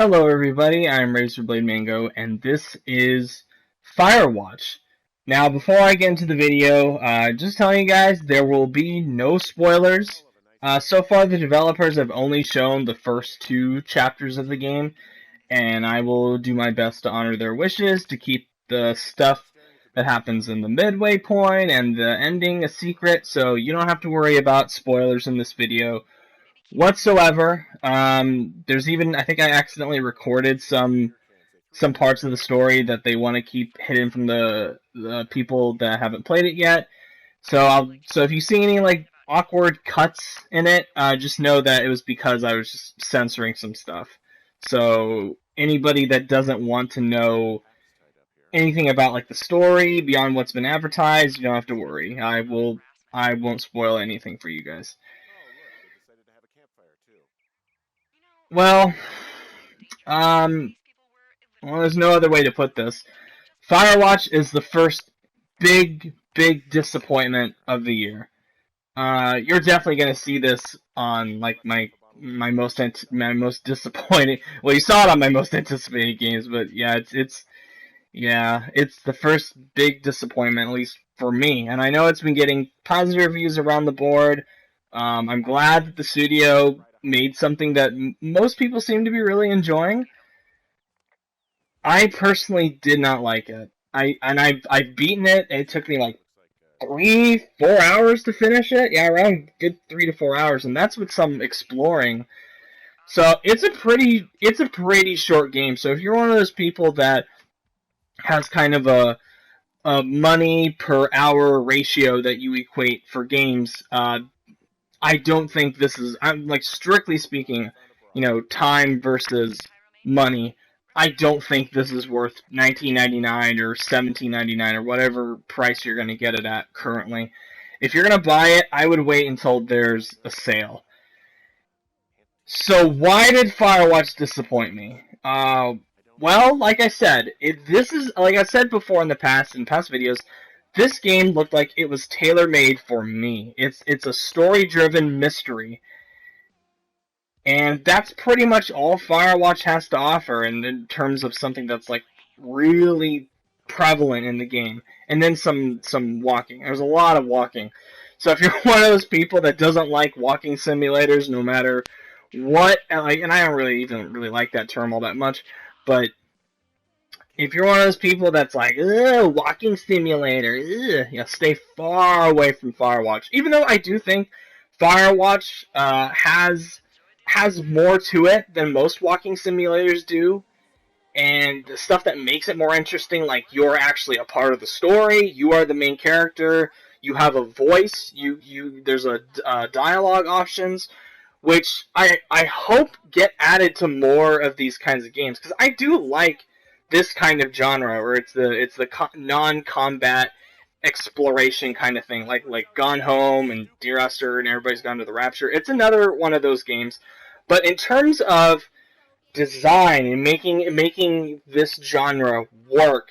Hello everybody, I'm Razorblade Mango, and this is Firewatch. Now, before I get into the video, just telling you guys, there will be no spoilers. So far, the developers have only shown the first two chapters of the game, and I will do my best to honor their wishes, to keep the stuff that happens in the midway point and the ending a secret, so you don't have to worry about spoilers in this video whatsoever. There's even, I think I accidentally recorded some parts of the story that they want to keep hidden from the people that haven't played it yet. So if you see any like awkward cuts in it, just know that it was because I was just censoring some stuff. So anybody that doesn't want to know anything about like the story beyond what's been advertised, you don't have to worry. I won't spoil anything for you guys. Well, um, well, there's no other way to put this. Firewatch is the first big disappointment of the year. You're definitely gonna see this on like my most disappointing. Well, you saw it on my most anticipated games, but yeah, it's the first big disappointment, at least for me. And I know it's been getting positive reviews around the board. I'm glad that the studio made something that most people seem to be really enjoying. I personally did not like it. I've beaten it. It took me like 3-4 hours to finish it. Yeah, around good 3 to 4 hours, and that's with some exploring. So it's a pretty short game. So if you're one of those people that has kind of a money per hour ratio that you equate for games, I don't think this is. I'm like strictly speaking, time versus money. I don't think this is worth $19.99 or $17.99 or whatever price you're going to get it at currently. If you're going to buy it, I would wait until there's a sale. So why did Firewatch disappoint me? Well, like I said, this is like I said before in past videos. This game looked like it was tailor-made for me. It's a story-driven mystery. And that's pretty much all Firewatch has to offer in terms of something that's like really prevalent in the game. And then some walking. There's a lot of walking. So if you're one of those people that doesn't like walking simulators, no matter what, like, and I don't really like that term all that much, but if you're one of those people that's like, ugh, walking simulator, ugh, stay far away from Firewatch. Even though I do think Firewatch has more to it than most walking simulators do, and the stuff that makes it more interesting, like you're actually a part of the story, you are the main character, you have a voice, there's a dialogue options, which I hope get added to more of these kinds of games, because I do like this kind of genre where it's the non-combat exploration kind of thing, like Gone Home and Dear Esther and Everybody's Gone to the Rapture. It's another one of those games, but in terms of design and making this genre work,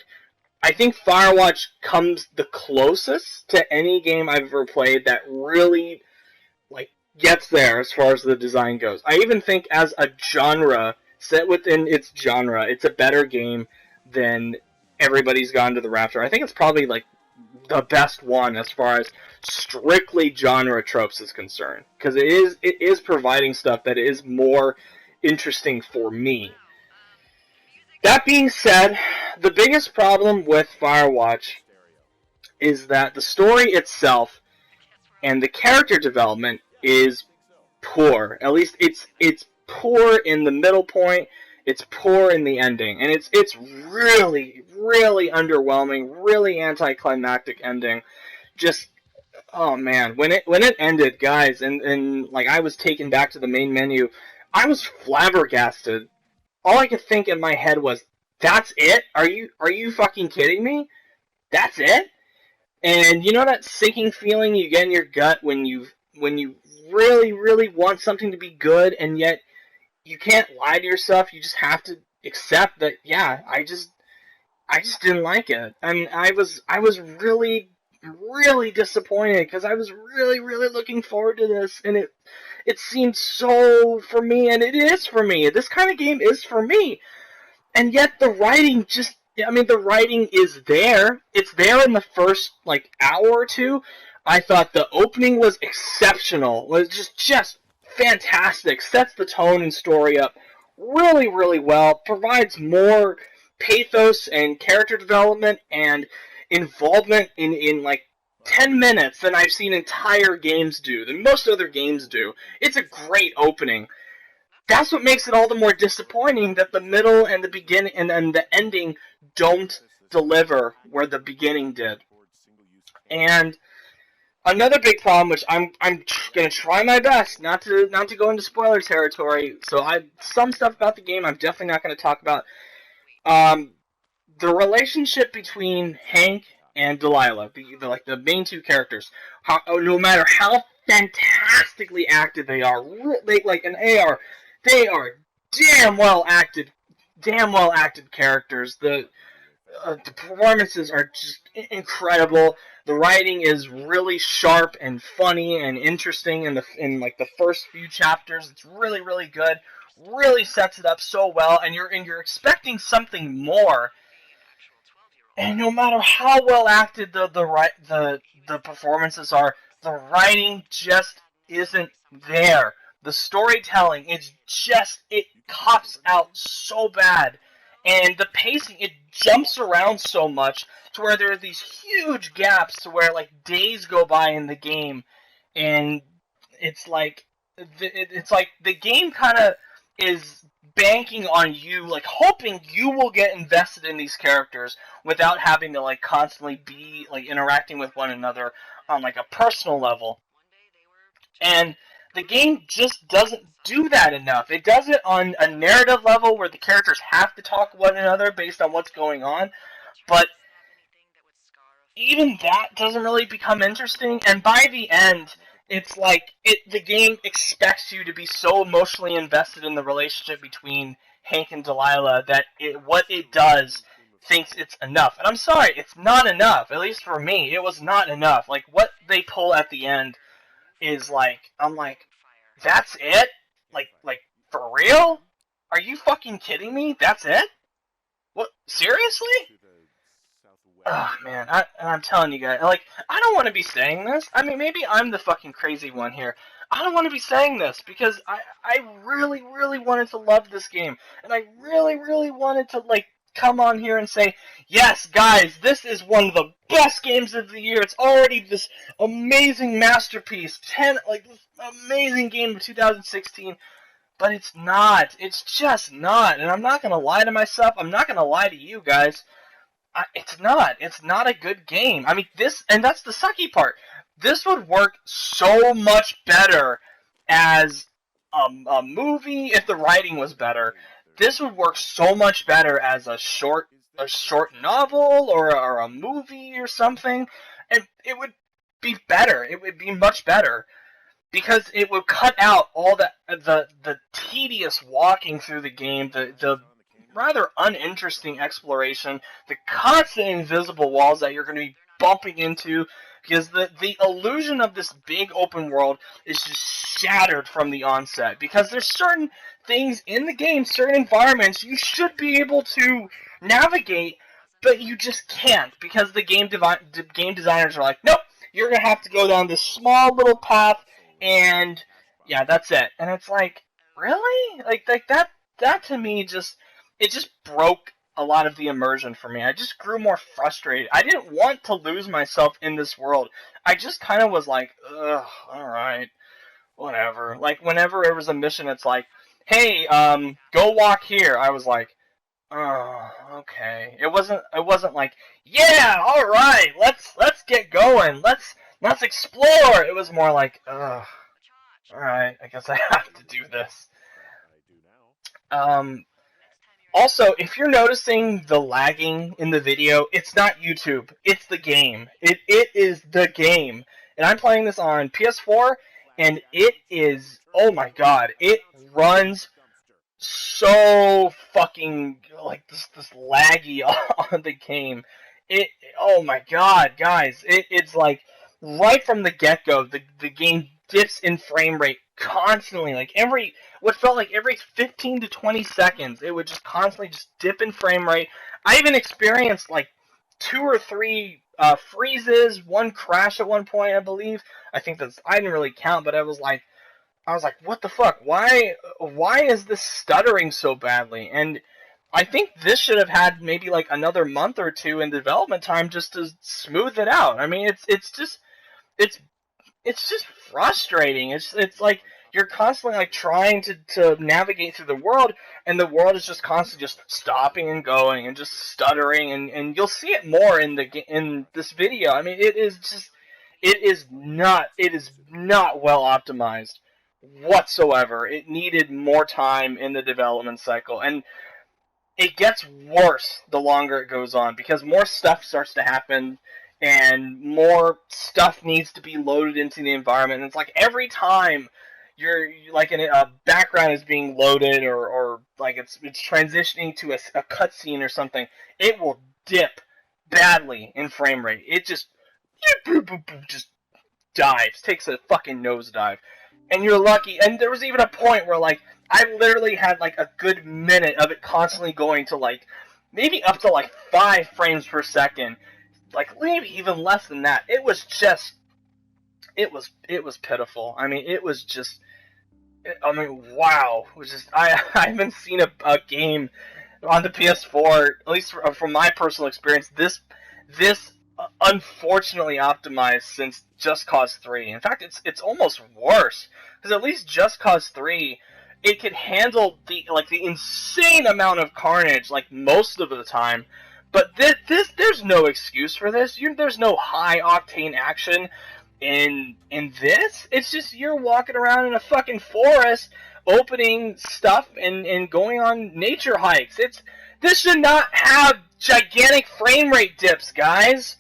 I think Firewatch comes the closest to any game I've ever played that really like gets there as far as the design goes. I even think as a genre, set within its genre, it's a better game than Everybody's Gone to the Rapture. I think it's probably like the best one as far as strictly genre tropes is concerned, because it is providing stuff that is more interesting for me. That being said, the biggest problem with Firewatch is that the story itself and the character development is poor. At least it's poor in the middle point. It's poor in the ending, and it's really underwhelming, really anticlimactic ending. Just oh man, when it ended, guys, and like I was taken back to the main menu, I was flabbergasted. All I could think in my head was, "That's it? Are you fucking kidding me? That's it?" And you know that sinking feeling you get in your gut when you really want something to be good, and yet you can't lie to yourself. You just have to accept that. Yeah, I just didn't like it, and I was really disappointed because I was really looking forward to this, and it seemed so for me, and it is for me. This kind of game is for me. And yet the writing just, I mean, the writing is there. It's there in the first, like, hour or two. I thought the opening was exceptional. It was just fantastic. Sets the tone and story up really, really well. Provides more pathos and character development and involvement in like 10 minutes than I've seen entire games do, than most other games do. It's a great opening. That's what makes it all the more disappointing that the middle and the beginning and the ending don't deliver where the beginning did. And another big problem, which I'm gonna try my best not to go into spoiler territory. So some stuff about the game I'm definitely not gonna talk about. The relationship between Hank and Delilah, the main two characters, no matter how fantastically acted they are, they are damn well acted characters. The performances are just incredible. The writing is really sharp and funny and interesting in like the first few chapters. It's really, really good. Really sets it up so well, and you're expecting something more. And no matter how well acted the performances are, the writing just isn't there. The storytelling, it cops out so bad. And the pacing, it jumps around so much to where there are these huge gaps to where, like, days go by in the game. And it's like the game kind of is banking on you, like, hoping you will get invested in these characters without having to, like, constantly be, like, interacting with one another on, like, a personal level. And the game just doesn't do that enough. It does it on a narrative level where the characters have to talk to one another based on what's going on, but even that doesn't really become interesting, and by the end, it's like the game expects you to be so emotionally invested in the relationship between Hank and Delilah that what it does thinks it's enough. And I'm sorry, it's not enough. At least for me, it was not enough. Like, what they pull at the end is like, I'm like, that's it? Like, for real? Are you fucking kidding me? That's it? What? Seriously? Oh, man, I'm telling you guys, like, I don't want to be saying this. I mean, maybe I'm the fucking crazy one here. I don't want to be saying this, because I really, really wanted to love this game. And I really, really wanted to, like, come on here and say, yes, guys, this is one of the best games of the year. It's already this amazing masterpiece. This amazing game of 2016. But it's not. It's just not. And I'm not going to lie to myself. I'm not going to lie to you guys. It's not. It's not a good game. I mean, and that's the sucky part. This would work so much better as a movie if the writing was better. This would work so much better as a short novel or a movie or something, and it would be better. It would be much better because it would cut out all the tedious walking through the game, the rather uninteresting exploration, the constant invisible walls that you're going to be bumping into, because the illusion of this big open world is just shattered from the onset, because there's certain things in the game, certain environments you should be able to navigate, but you just can't, because the game designers are like, nope, you're going to have to go down this small little path, and yeah, that's it. And it's like, really? Like that to me just broke a lot of the immersion for me. I just grew more frustrated. I didn't want to lose myself in this world. I just kind of was like, ugh, alright, whatever. Like, whenever there was a mission, it's like, hey, go walk here. I was like, oh, okay. It wasn't like, yeah, alright, let's get going. Let's explore. It was more like, ugh, alright, I guess I have to do this. Also, if you're noticing the lagging in the video, it's not YouTube. It's the game. It is the game. And I'm playing this on PS4, and it is, oh my god, it runs so fucking, like, this laggy on the game. Oh my god, guys, it's like, right from the get-go, the game dips in frame rate constantly. Like what felt like every 15 to 20 seconds, it would just constantly just dip in frame rate. I even experienced like 2 or 3 freezes, one crash at one point, I believe. I didn't really count, but I was like, what the fuck? Why is this stuttering so badly? And I think this should have had maybe like another month or two in development time just to smooth it out. I mean, it's just frustrating. It's like you're constantly like trying to navigate through the world, and the world is just constantly just stopping and going and just stuttering, and you'll see it more in this video. I mean, it is not well optimized whatsoever. It needed more time in the development cycle, and it gets worse the longer it goes on because more stuff starts to happen and more stuff needs to be loaded into the environment. And it's like every time you're like a background is being loaded or like it's transitioning to a cutscene or something, it will dip badly in frame rate. It just dives, takes a fucking nosedive. And you're lucky. And there was even a point where like I literally had like a good minute of it constantly going to like maybe up to like 5 frames per second, like maybe even less than that. It was just, it was pitiful. I mean, it was just, I mean, wow. It was just I haven't seen a game on the PS4, at least from my personal experience, this unfortunately optimized since Just Cause 3. In fact, it's almost worse because at least Just Cause 3, it could handle the insane amount of carnage like most of the time. But there's no excuse for this. There's no high octane action in this. It's just you're walking around in a fucking forest, opening stuff and going on nature hikes. This should not have gigantic frame rate dips, guys.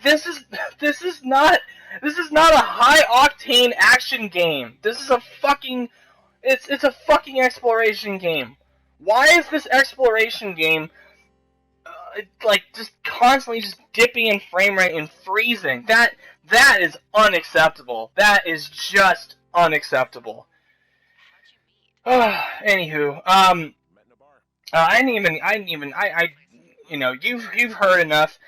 This is not a high octane action game. This is a fucking it's a fucking exploration game. Why is this exploration game like just constantly just dipping in frame rate and freezing? That is unacceptable. That is just unacceptable. Anywho, I you've heard enough.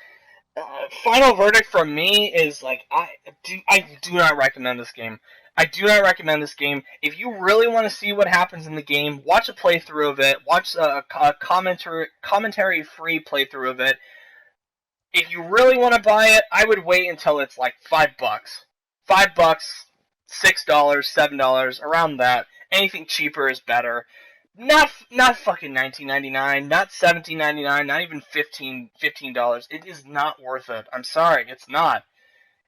Final verdict from me is like I do not recommend this game. I do not recommend this game. If you really want to see what happens in the game, watch a playthrough of it. Watch a commentary-free playthrough of it. If you really want to buy it, I would wait until it's like $5. $5, $6, $7, around that. Anything cheaper is better. Not fucking $19.99, not $17.99, not even $15. It is not worth it. I'm sorry, it's not.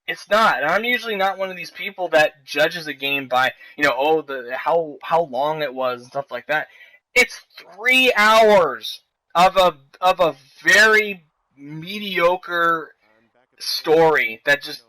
It's not. And I'm usually not one of these people that judges a game by, how long it was and stuff like that. It's 3 hours of a very mediocre story that just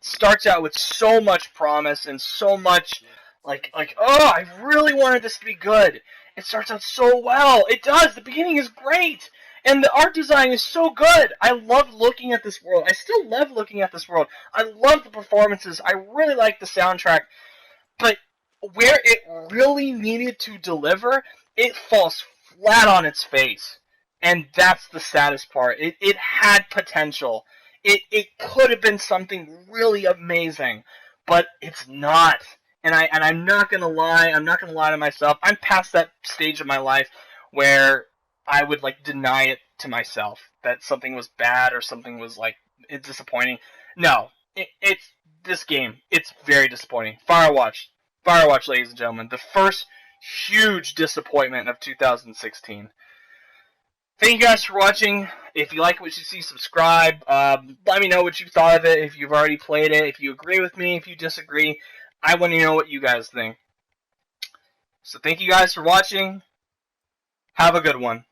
starts out with so much promise and so much I really wanted this to be good. It starts out so well. It does. The beginning is great. And the art design is so good. I love looking at this world. I still love looking at this world. I love the performances. I really like the soundtrack. But where it really needed to deliver, it falls flat on its face. And that's the saddest part. It had potential. It could have been something really amazing. But it's not. And I'm not gonna lie. I'm not gonna lie to myself. I'm past that stage of my life where I would deny it to myself that something was bad or something was it's disappointing. No, it's this game. It's very disappointing. Firewatch, ladies and gentlemen, the first huge disappointment of 2016. Thank you guys for watching. If you like what you see, subscribe. Let me know what you thought of it. If you've already played it, if you agree with me, if you disagree. I want to know what you guys think. So thank you guys for watching. Have a good one.